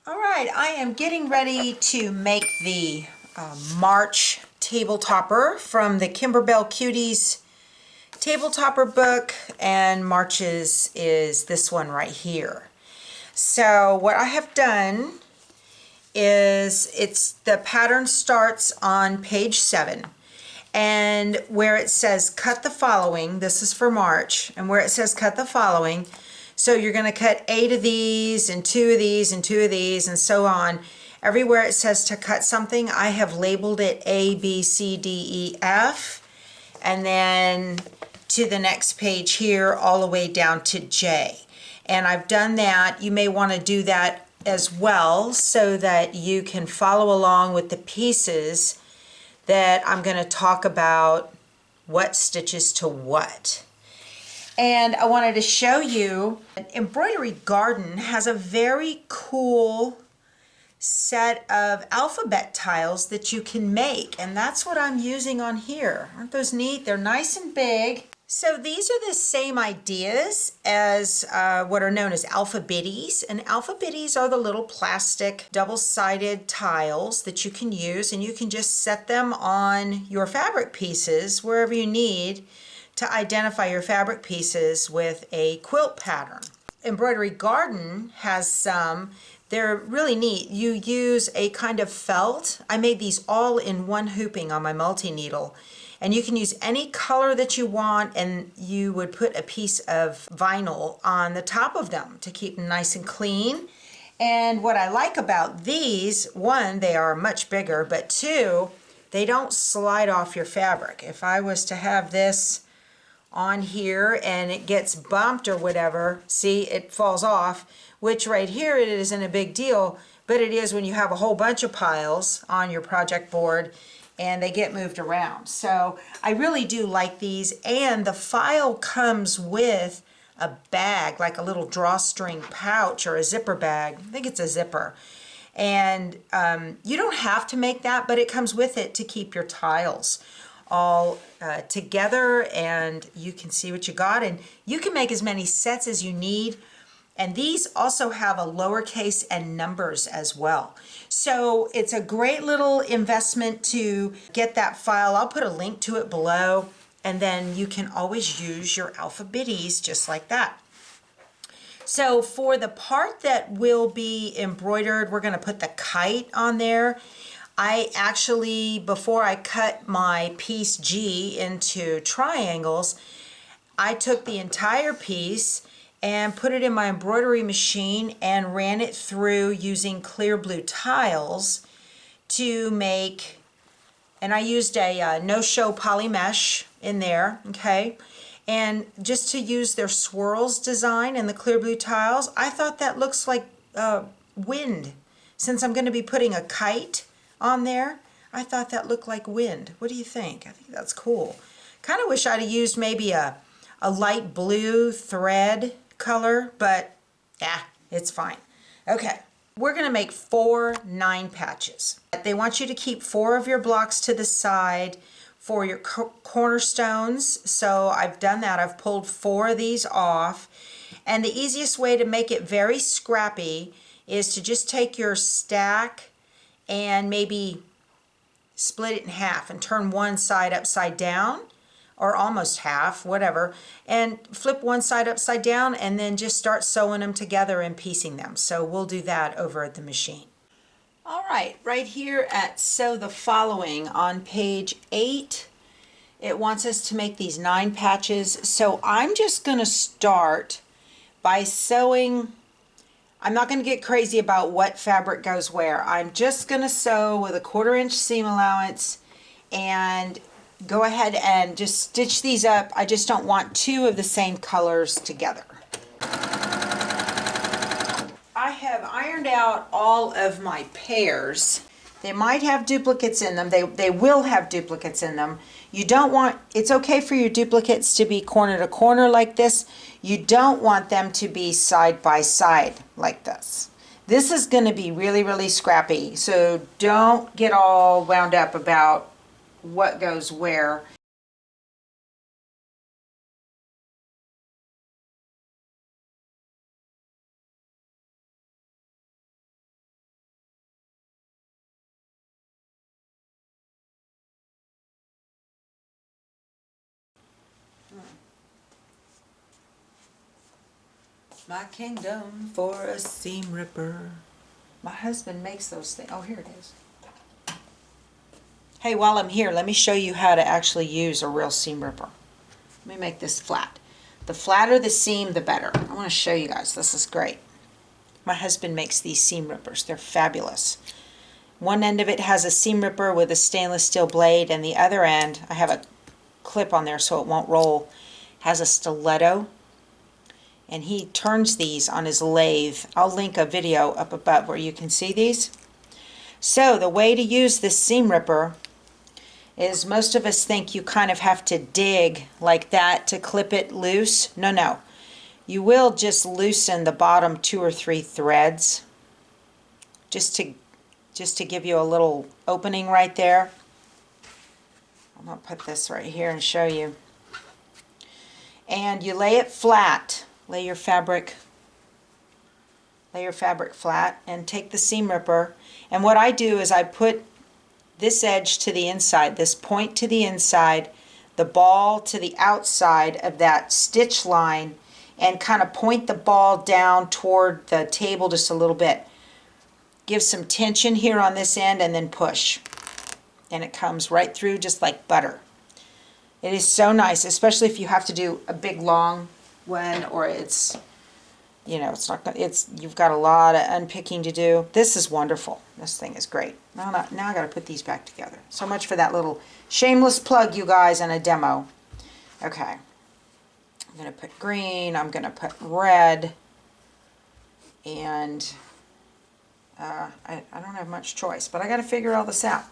All right, I am getting ready to make the March table topper from the Kimberbell Cuties Table Topper book, and March's is this one right here. So what I have done is the pattern starts on page 7, and where it says cut the following, this is for March, and where it says cut the following, so you're going to cut 8 of these and 2 of these and 2 of these and so on. Everywhere it says to cut something, I have labeled it A, B, C, D, E, F, and then to the next page here all the way down to J. And I've done that. You may want to do that as well so that you can follow along with the pieces that I'm going to talk about, what stitches to what. And I wanted to show you, Embroidery Garden has a very cool set of alphabet tiles that you can make, and that's what I'm using on here. Aren't those neat? They're nice and big. So these are the same ideas as what are known as alphabetties, and alphabetties are the little plastic double-sided tiles that you can use, and you can just set them on your fabric pieces wherever you need to identify your fabric pieces with a quilt pattern. Embroidery Garden has some. They're really neat. You use a kind of felt. I made these all in one hooping on my multi-needle. And you can use any color that you want, and you would put a piece of vinyl on the top of them to keep them nice and clean. And what I like about these, one, they are much bigger, but two, they don't slide off your fabric. If I was to have this on here and it gets bumped or whatever, see, it falls off, which right here it isn't a big deal, but it is when you have a whole bunch of piles on your project board and they get moved around. So I really do like these, and the file comes with a bag, like a little drawstring pouch or a zipper bag. I think it's a zipper. And you don't have to make that, but it comes with it to keep your tiles all together, and you can see what you got, and you can make as many sets as you need. And these also have a lowercase and numbers as well. So it's a great little investment to get that file. I'll put a link to it below, and then you can always use your alphabetties just like that. So for the part that will be embroidered, we're going to put the kite on there. I actually, before I cut my piece G into triangles, I took the entire piece and put it in my embroidery machine and ran it through using clear blue tiles to make, and I used a no-show poly mesh in there, okay? And just to use their swirls design in the clear blue tiles, I thought that looks like wind. Since I'm going to be putting a kite on there, I thought that looked like wind. What do you think? I think that's cool. Kind of wish I'd have used maybe a light blue thread color, but yeah, it's fine. Okay, we're going to make 4 9 patches. They want you to keep 4 of your blocks to the side for your cornerstones. So I've done that. I've pulled 4 of these off. And the easiest way to make it very scrappy is to just take your stack and maybe split it in half and turn one side upside down, or almost half, whatever, and flip one side upside down, and then just start sewing them together and piecing them. So we'll do that over at the machine. All right, right here at Sew the Following on page 8, it wants us to make these 9 patches. So I'm just going to start by sewing. I'm not going to get crazy about what fabric goes where. I'm just going to sew with a 1/4 inch seam allowance and go ahead and just stitch these up. I just don't want 2 of the same colors together. I have ironed out all of my pairs. They might have duplicates in them. They will have duplicates in them. You don't want, it's okay for your duplicates to be corner to corner like this. You don't want them to be side by side like this. This is going to be really, really scrappy. So don't get all wound up about what goes where. My kingdom for a seam ripper. My husband makes those things. Oh, here it is. Hey, while I'm here, let me show you how to actually use a real seam ripper. Let me make this flat. The flatter the seam, the better. I want to show you guys. This is great. My husband makes these seam rippers. They're fabulous. One end of it has a seam ripper with a stainless steel blade, and the other end, I have a clip on there so it won't roll, has a stiletto. And he turns these on his lathe. I'll link a video up above where you can see these. So the way to use this seam ripper is, most of us think you kind of have to dig like that to clip it loose. No, no. You will just loosen the bottom 2 or 3 threads just to give you a little opening right there. I'm going to put this right here and show you. And you lay it flat. Lay your fabric flat and take the seam ripper. And what I do is I put this edge to the inside, this point to the inside, the ball to the outside of that stitch line, and kind of point the ball down toward the table just a little bit. Give some tension here on this end and then push. And it comes right through just like butter. It is so nice, especially if you have to do a big long one, or it's, you know, it's not, it's, you've got a lot of unpicking to do. This is wonderful. This thing is great. Now I got to put these back together. So much for that little shameless plug, you guys, and a demo. Okay. I'm going to put green. I'm going to put red. And I don't have much choice, but I got to figure all this out.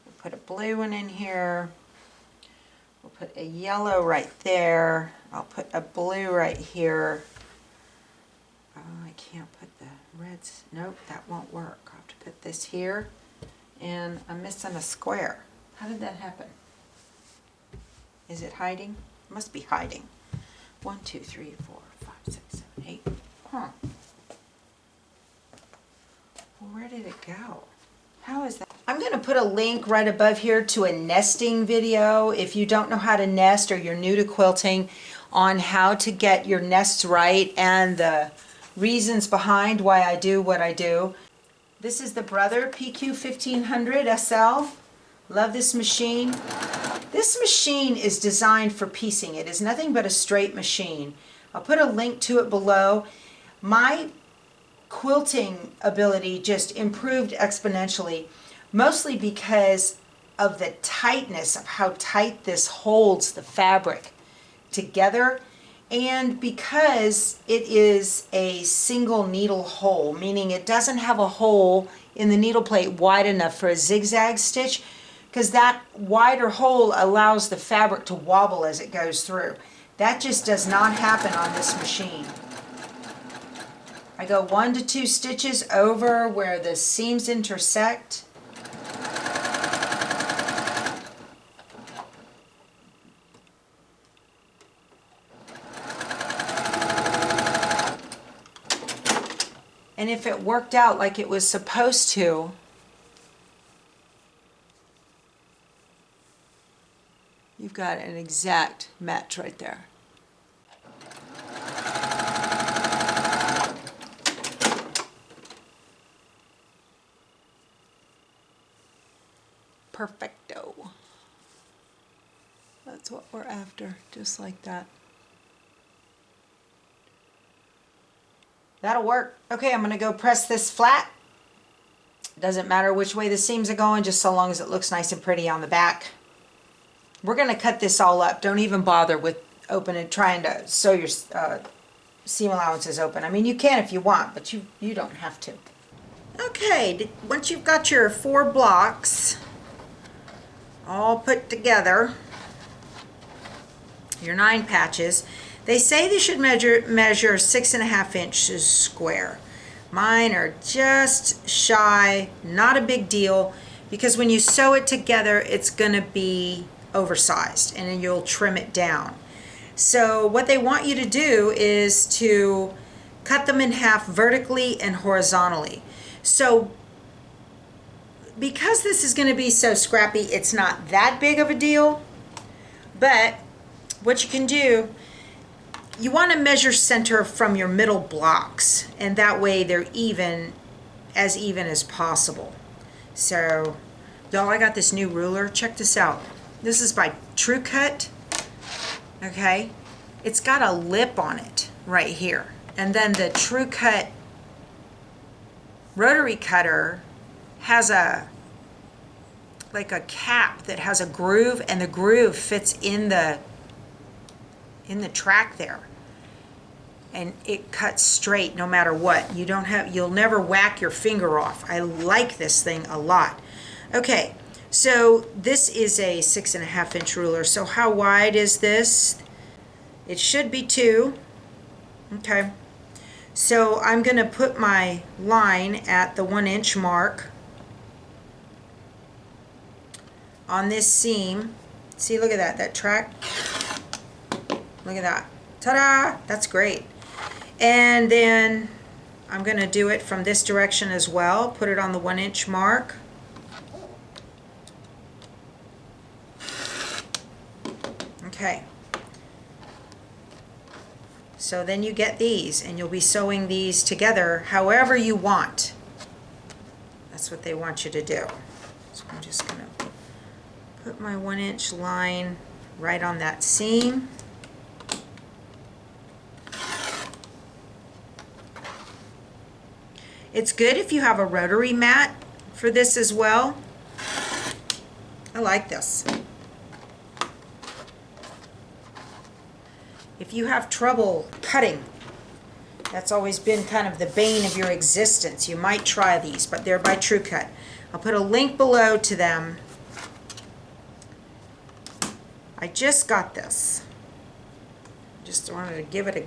We'll put a blue one in here. We'll put a yellow right there. I'll put a blue right here. Oh, I can't put the reds. Nope, that won't work. I'll have to put this here. And I'm missing a square. How did that happen? Is it hiding? It must be hiding. 1, 2, 3, 4, 5, 6, 7, 8. Huh. Well, where did it go? How is that? I'm going to put a link right above here to a nesting video if you don't know how to nest or you're new to quilting, on how to get your nests right and the reasons behind why I do what I do. This is the Brother PQ1500 SL. Love this machine. This machine is designed for piecing. It is nothing but a straight machine. I'll put a link to it below. My quilting ability just improved exponentially, mostly because of the tightness of how tight this holds the fabric together, and because it is a single needle hole, meaning it doesn't have a hole in the needle plate wide enough for a zigzag stitch, because that wider hole allows the fabric to wobble as it goes through. That just does not happen on this machine. I go 1 to 2 stitches over where the seams intersect. And if it worked out like it was supposed to, you've got an exact match right there. Perfecto. That's what we're after, just like that. That'll work. Okay, I'm going to go press this flat. Doesn't matter which way the seams are going, just so long as it looks nice and pretty on the back. We're going to cut this all up. Don't even bother with trying to sew your seam allowances open. I mean, you can if you want, but you don't have to. Okay, once you've got your 4 blocks all put together, your 9 patches, they say they should measure 6.5 inches square. Mine are just shy, not a big deal, because when you sew it together, it's going to be oversized and then you'll trim it down. So what they want you to do is to cut them in half vertically and horizontally. So because this is going to be so scrappy, it's not that big of a deal, but what you can do you want to measure center from your middle blocks, and that way they're even as possible. So, y'all, I got this new ruler. Check this out. This is by True Cut. Okay, it's got a lip on it right here, and then the True Cut rotary cutter has like a cap that has a groove, and the groove fits in the track there, and it cuts straight no matter what. You'll never whack your finger off. I like this thing a lot. Okay, so this is a 6.5 inch ruler. So how wide is this? It should be 2. Okay, so I'm going to put my line at the 1 inch mark on this seam. See, look at that track. Look at that. Ta-da! That's great. And then I'm going to do it from this direction as well. Put it on the 1 inch mark. Okay. So then you get these, and you'll be sewing these together however you want. That's what they want you to do. So I'm just going to put my 1 inch line right on that seam. It's good if you have a rotary mat for this as well. I like this. If you have trouble cutting, that's always been kind of the bane of your existence, you might try these, but they're by True Cut. I'll put a link below to them. I just got this. Just wanted to give it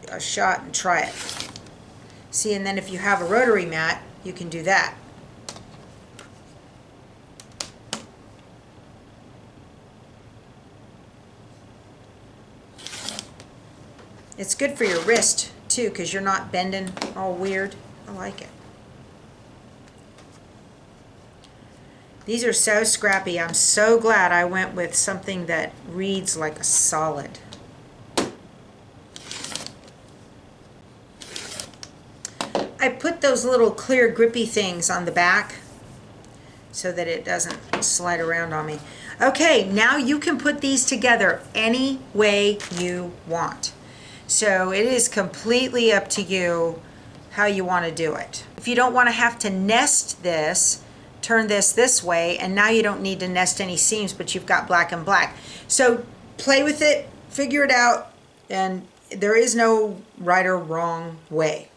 a shot and try it. See, and then if you have a rotary mat, you can do that. It's good for your wrist too, because you're not bending all weird. I like it. These are so scrappy. I'm so glad I went with something that reads like a solid. I put those little clear grippy things on the back so that it doesn't slide around on me. Okay, now you can put these together any way you want. So it is completely up to you how you want to do it. If you don't want to have to nest this, turn this way, and now you don't need to nest any seams, but you've got black and black. So play with it, figure it out, and there is no right or wrong way.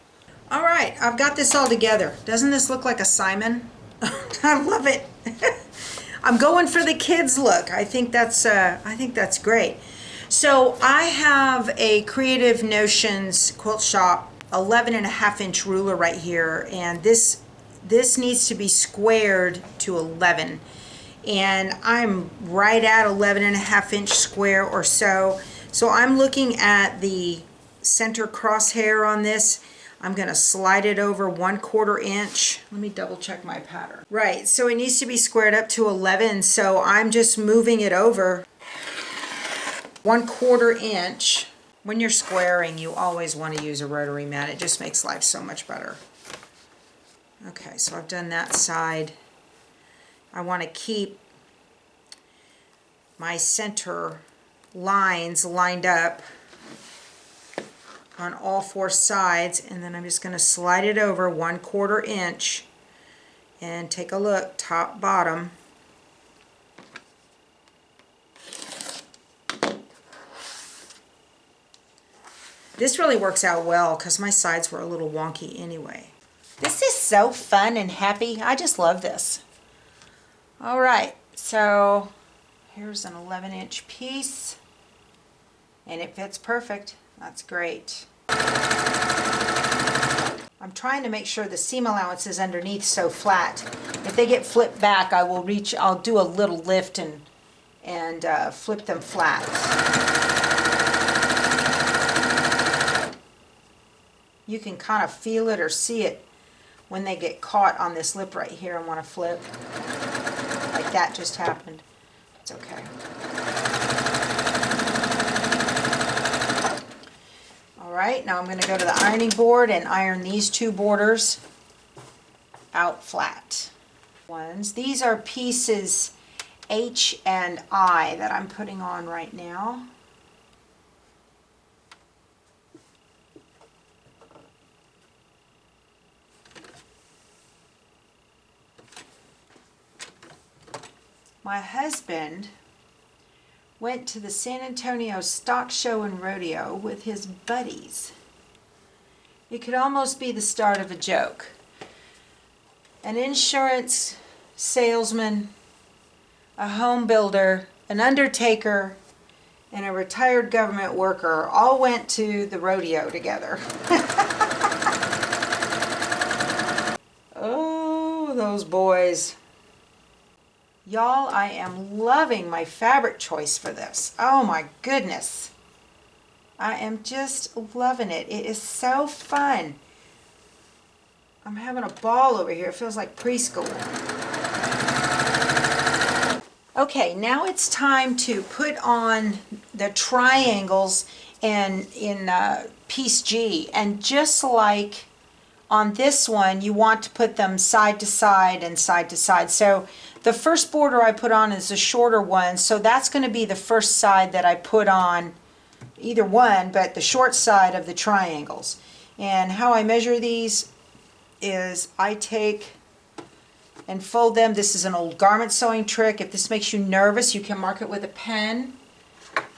All right, I've got this all together. Doesn't this look like a Simon? I love it. I'm going for the kids look. I think that's great. So I have a Creative Notions Quilt Shop 11.5 inch ruler right here, and this needs to be squared to 11, and I'm right at 11.5 inch square or so. So I'm looking at the center crosshair on this. I'm going to slide it over 1/4 inch. Let me double check my pattern. Right, so it needs to be squared up to 11, so I'm just moving it over 1/4 inch. When you're squaring, you always want to use a rotary mat. It just makes life so much better. Okay, so I've done that side. I want to keep my center lines lined up on all 4 sides, and then I'm just going to slide it over 1/4 inch and take a look, top, bottom. This really works out well because my sides were a little wonky anyway. This is so fun and happy. I just love this. All right, so here's an 11 inch piece, and it fits perfect. That's great. I'm trying to make sure the seam allowance is underneath so flat. If they get flipped back, I'll do a little lift and flip them flat. You can kind of feel it or see it when they get caught on this lip right here and want to flip. Like that just happened. It's okay. right, now I'm going to go to the ironing board and iron these two borders out flat. These are pieces H and I that I'm putting on right now. My husband went to the San Antonio Stock Show and Rodeo with his buddies. It could almost be the start of a joke. An insurance salesman, a home builder, an undertaker, and a retired government worker all went to the rodeo together. Oh, those boys. Y'all, I am loving my fabric choice for this. Oh my goodness. I am just loving it. It is so fun. I'm having a ball over here. It feels like preschool. Okay, now it's time to put on the triangles in piece G. And just like on this one, you want to put them side to side and side to side. So the first border I put on is a shorter one, so that's going to be the first side that I put on, either one, but the short side of the triangles. And how I measure these is I take and fold them. This is an old garment sewing trick. If this makes you nervous, you can mark it with a pen.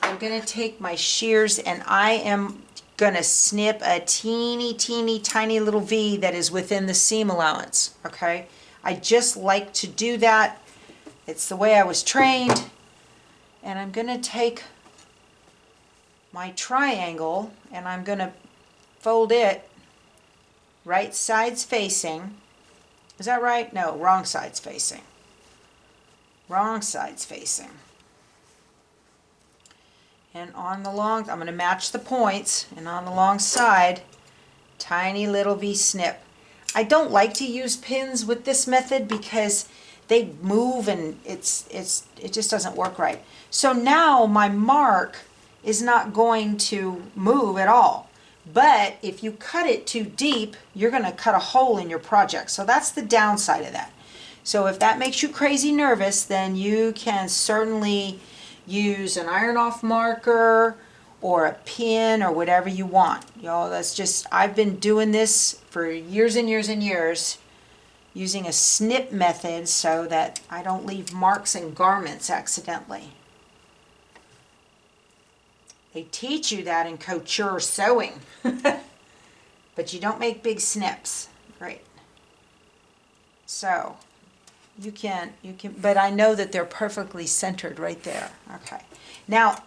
I'm going to take my shears and I am going to snip a teeny tiny little V that is within the seam allowance. Okay, I just like to do that. It's the way I was trained. And I'm going to take my triangle and I'm going to fold it right sides facing. Is that right? No, wrong sides facing. Wrong sides facing. And on the long, I'm going to match the points, and on the long side, tiny little V snip. I don't like to use pins with this method because they move and it just doesn't work right. So now my mark is not going to move at all. But if you cut it too deep, you're going to cut a hole in your project. So that's the downside of that. So if that makes you crazy nervous, then you can certainly use an iron-off marker or a pin or whatever you want. Y'all, that's just, I've been doing this for years and years and years, using a snip method so that I don't leave marks in garments accidentally. They teach you that in couture sewing, but you don't make big snips. Great. So you can, but I know that they're perfectly centered right there. Okay. Now,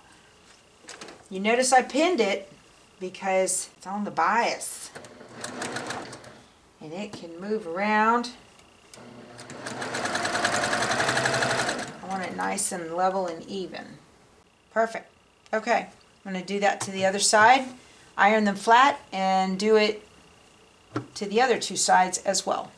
you notice I pinned it because it's on the bias. And it can move around. I want it nice and level and even. Perfect. Okay. I'm going to do that to the other side. Iron them flat and do it to the other two sides as well.